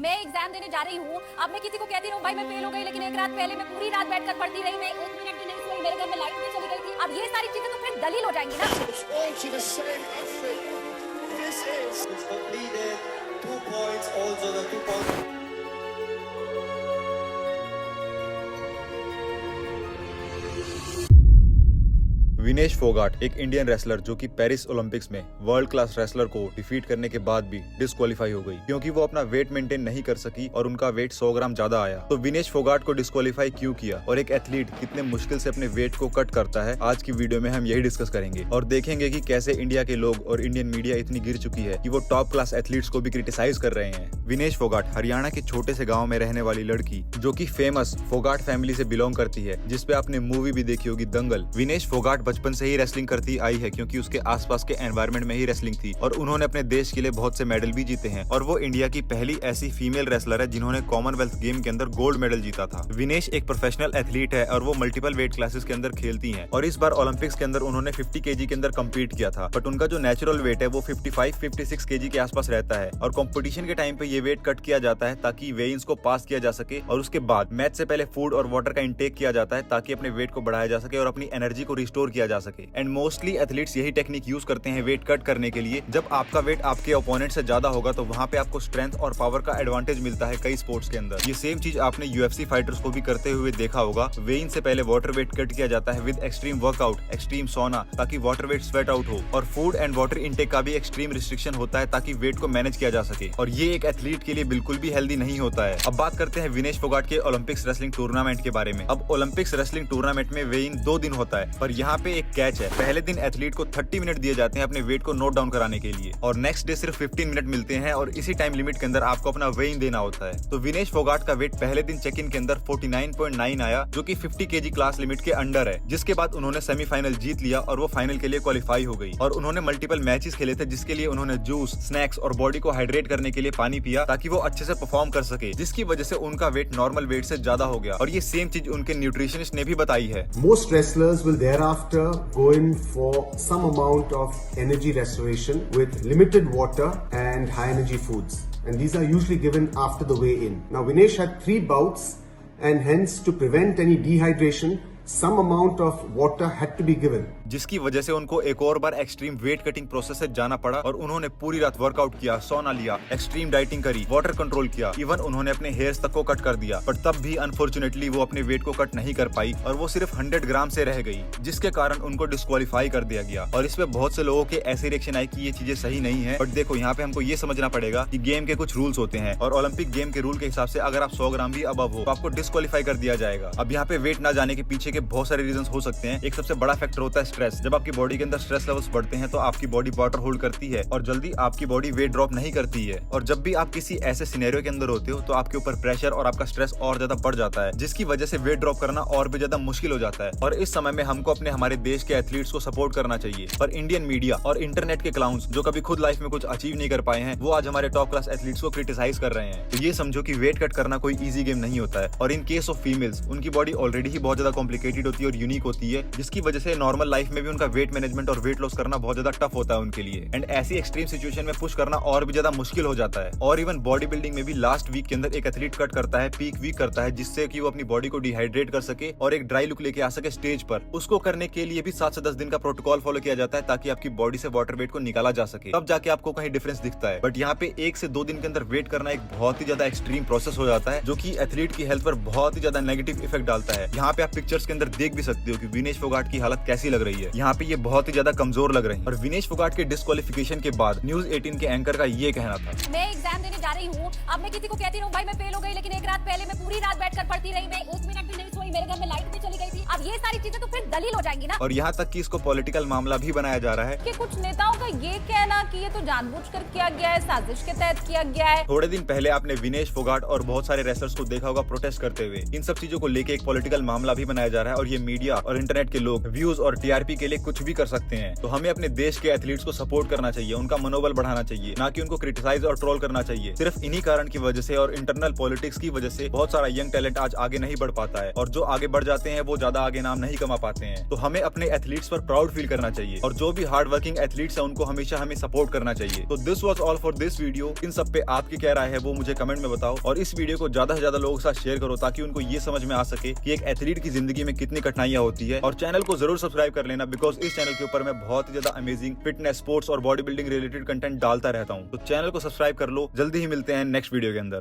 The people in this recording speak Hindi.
मैं एग्जाम देने जा रही हूँ। अब मैं किसी को कहती रहूँ भाई मैं फेल हो गई, लेकिन एक रात पहले मैं पूरी रात बैठकर पढ़ती रही, मैं 1 मिनट भी नहीं सोई, मेरे घर में लाइट भी चली गई थी। अब ये सारी चीजें तो फिर दलील हो जाएंगी ना। It's all to the same outfit. This is. It's completed. 2 points, also the 2 points. Vinesh Phogat एक इंडियन रेसलर जो कि पेरिस ओलंपिक्स में वर्ल्ड क्लास रेसलर को डिफीट करने के बाद भी डिस्क्वालीफाई हो गई क्योंकि वो अपना वेट मेंटेन नहीं कर सकी और उनका वेट 100 ग्राम ज्यादा आया। तो विनेश फोगाट को डिस्क्वालीफाई क्यों किया और एक एथलीट कितने मुश्किल से अपने वेट को कट करता है, आज की वीडियो में हम यही डिस्कस करेंगे और देखेंगे कि कैसे इंडिया के लोग और इंडियन मीडिया इतनी गिर चुकी है कि वो टॉप क्लास एथलीट्स को भी क्रिटिसाइज कर रहे हैं। विनेश फोगाट हरियाणा के छोटे से गाँव में रहने वाली लड़की जो की फेमस फोगाट फैमिली से बिलोंग करती है, जिसपे आपने मूवी भी देखी होगी दंगल। विनेश फोगाट बचपन से ही रेसलिंग करती आई है क्योंकि उसके आसपास के एनवायरनमेंट में ही रेसलिंग थी और उन्होंने अपने देश के लिए बहुत से मेडल भी जीते हैं और वो इंडिया की पहली ऐसी फीमेल रेसलर है जिन्होंने कॉमनवेल्थ गेम के अंदर गोल्ड मेडल जीता था। विनेश एक प्रोफेशनल एथलीट है और वो मल्टीपल वेट क्लासेस के अंदर खेलती हैं और इस बार ओलंपिक्स के अंदर उन्होंने 50 केजी के अंदर कम्पीट किया था, बट उनका जो नेचुरल वेट है वो 55-56 केजी के आसपास रहता है और कॉम्पिटिशन के टाइम पे ये वेट कट किया जाता है ताकि वेइंस को पास किया जा सके और उसके बाद मैच से पहले फूड और वाटर का इंटेक किया जाता है ताकि अपने वेट को बढ़ाया जा सके और अपनी एनर्जी को रिस्टोर किया जा सके। एंड मोस्टली एथलीट्स यही टेक्निक यूज करते हैं वेट कट करने के लिए। जब आपका वेट आपके ओपोनेंट से ज्यादा होगा तो वहाँ पे आपको स्ट्रेंथ और पावर का एडवांटेज मिलता है कई स्पोर्ट्स के अंदर। ये सेम चीज आपने यूएफसी फाइटर्स को भी करते हुए देखा होगा। वेइन से पहले वाटर वेट कट किया जाता है विद एक्सट्रीम वर्कआउट, एक्सट्रीम सोना, ताकि वाटर वेट स्वेट आउट हो और फूड एंड वाटर इंटेक का भी एक्सट्रीम रिस्ट्रिक्शन होता है ताकि वेट को मैनेज किया जा सके और ये एक एथलीट के लिए बिल्कुल भी हेल्दी नहीं होता है। अब बात करते हैं विनेश फोगाट के ओलंपिक्स रेसलिंग टूर्नामेंट के बारे में। अब ओलंपिक्स रेसलिंग टूर्नामेंट में वेइन 2 दिन होता है, पर यहाँ पे एक कैच है। पहले दिन एथलीट को 30 मिनट दिए जाते हैं अपने वेट को नोट डाउन कराने के लिए और नेक्स्ट डे सिर्फ 15 मिनट मिलते हैं और इसी टाइम लिमिट के अंदर आपको अपना वेइंग देना होता है। तो विनेश फोगाट का वेट पहले दिन चेक इन के अंदर 49.9 आया जो कि 50 केजी क्लास लिमिट के अंडर है, जिसके बाद उन्होंने सेमीफाइनल जीत लिया और वो फाइनल के लिए क्वालिफाई हो गई और उन्होंने मल्टीपल मैचेस खेले थे जिसके लिए उन्होंने जूस, स्नैक्स और बॉडी को हाइड्रेट करने के लिए पानी पिया ताकि वो अच्छे से परफॉर्म कर सके, जिसकी वजह से उनका वेट नॉर्मल वेट से ज्यादा हो गया और ये सेम चीज उनके न्यूट्रिशनिस्ट ने भी बताई है। Most wrestlers will thereafter go in for some amount of energy restoration with limited water and high energy foods, and these are usually given after the weigh-in. Now Vinesh had 3 bouts, and hence to prevent any dehydration some amount of water had to be given, जिसकी वजह से उनको एक और बार एक्सट्रीम वेट कटिंग प्रोसेस से जाना पड़ा और उन्होंने पूरी रात वर्कआउट किया, सोना लिया, एक्सट्रीम डाइटिंग करी, वाटर कंट्रोल किया, इवन उन्होंने अपने हेयर्स तक को कट कर दिया, पर तब भी अनफॉर्चुनेटली वो अपने वेट को कट नहीं कर पाई और वो सिर्फ 100 ग्राम से रह गई, जिसके कारण उनको डिस्क्वालीफाई कर दिया गया। और इस पे बहुत से लोगों के ऐसे रिएक्शन आए कि ये चीजें सही नहीं है, बट देखो यहाँ पे हमको ये समझना पड़ेगा कि गेम के कुछ रूल्स होते हैं और ओलंपिक गेम के रूल के हिसाब से अगर आप 100 ग्राम भी अबव हो तो आपको डिस्क्वालीफाई कर दिया जाएगा। अब यहाँ पे वेट ना जाने के पीछे के बहुत सारे रीजन हो सकते हैं। एक सबसे बड़ा फैक्टर होता है स्ट्रेस। जब आपकी बॉडी के अंदर स्ट्रेस लेवल्स बढ़ते हैं तो आपकी बॉडी वाटर होल्ड करती है और जल्दी आपकी बॉडी वेट ड्रॉप नहीं करती है और जब भी आप किसी ऐसे सिनेरियो के अंदर होते हो तो आपके ऊपर प्रेशर और आपका स्ट्रेस और ज्यादा बढ़ जाता है, जिसकी वजह से वेट ड्रॉप करना और भी ज्यादा मुश्किल हो जाता है और इस समय में हमको अपने हमारे देश के एथलीट्स को सपोर्ट करना चाहिए। पर इंडियन मीडिया और इंटरनेट के क्लाउन्स जो कभी खुद लाइफ में कुछ अचीव नहीं कर पाए हैं वो आज हमारे टॉप क्लास एथलीट्स को क्रिटिसाइज कर रहे हैं। तो ये समझो कि वेट कट करना कोई ईजी गेम नहीं होता है और इन केस ऑफ फीमेल्स उनकी बॉडी ऑलरेडी ही बहुत ज्यादा कॉम्प्लिकेटेड होती है और यूनिक होती है, जिसकी वजह से नॉर्मल लाइफ में भी उनका वेट मैनेजमेंट और वेट लॉस करना बहुत ज्यादा टफ होता है उनके लिए एंड ऐसी एक्सट्रीम सिचुएशन में पुश करना और भी ज्यादा मुश्किल हो जाता है। और इवन बॉडी बिल्डिंग में भी लास्ट वीक के अंदर एक एथलीट कट करता है, पीक वीक करता है, जिससे कि वो अपनी बॉडी को डिहाइड्रेट कर सके और एक ड्राई लुक लेके आ सके स्टेज पर। उसको करने के लिए भी 7 से 10 दिन का प्रोटोकॉल फॉलो किया जाता है ताकि आपकी बॉडी से वाटर वेट को निकाला जा सके, तब जाके आपको कहीं डिफरेंस दिखता है। बट यहाँ पे 1 से 2 दिन के अंदर वेट करना एक बहुत ही ज्यादा एक्सट्रीम प्रोसेस हो जाता है जो कि एथलीट की हेल्थ पर बहुत ही ज्यादा नेगेटिव इफेक्ट डालता है। यहाँ पे आप पिक्चर्स के अंदर देख भी सकते हो कि विनेश फोगाट की हालत कैसी लग रही है। यहाँ पे ये बहुत ही ज्यादा कमजोर लग रहे हैं। और विनेश फोगाट के डिस्क्वालिफिकेशन के बाद न्यूज 18 के एंकर का ये कहना था, मैं एग्जाम देने जा रही हूँ। अब मैं किसी को कहती रहूँ भाई मैं फेल हो गई, लेकिन एक रात पहले मैं पूरी रात बैठकर पढ़ती रही, मैं 1 मिनट भी नहीं सोई, मेरे घर में लाइट भी चली गई थी। अब ये सारी चीजें तो फिर दलील हो जाएंगी ना। और यहाँ तक कि इसको पॉलिटिकल मामला भी बनाया जा रहा है कि कुछ नेताओं का ये कहना कि ये तो जानबूझकर किया गया है, साजिश के तहत किया गया है। थोड़े दिन पहले आपने विनेश फोगाट और बहुत सारे रेसलर्स को देखा होगा प्रोटेस्ट करते हुए। इन सब चीजों को लेके एक पॉलिटिकल मामला भी बनाया जा रहा है और ये मीडिया और इंटरनेट के लोग व्यूज और टीआरपी के लिए कुछ भी कर सकते हैं। तो हमें अपने देश के एथलीट्स को सपोर्ट करना चाहिए, उनका मनोबल बढ़ाना चाहिए, ना कि उनको क्रिटिसाइज और ट्रोल करना चाहिए। सिर्फ इन्हीं कारण की वजह से और इंटरनल पॉलिटिक्स की वजह से बहुत सारा यंग टैलेंट आज आगे नहीं बढ़ पाता है और जो आगे बढ़ जाते हैं वो ज्यादा आगे नाम नहीं कमा पाते हैं। तो हमें अपने एथलीट्स पर प्राउड फील करना चाहिए और जो भी हार्ड वर्किंग एथलीट्स हैं उनको हमेशा हमें सपोर्ट करना चाहिए। तो this was all for this video. इन सब पे आपकी क्या राय है वो मुझे कमेंट में बताओ और इस वीडियो को ज्यादा से ज्यादा लोगों के साथ शेयर करो ताकि उनको ये समझ में आ सके कि एक एथलीट की जिंदगी में कितनी कठिनाइयां होती है। और चैनल को जरूर सब्सक्राइब कर लेना बिकॉज इस चैनल के ऊपर मैं बहुत ही ज्यादा अमेजिंग फिटनेस, स्पोर्ट्स और बॉडी बिल्डिंग रिलेटेड कंटेंट डालता रहता हूँ। तो चैनल को सब्सक्राइब कर लो। जल्दी ही मिलते हैं नेक्स्ट वीडियो के अंदर।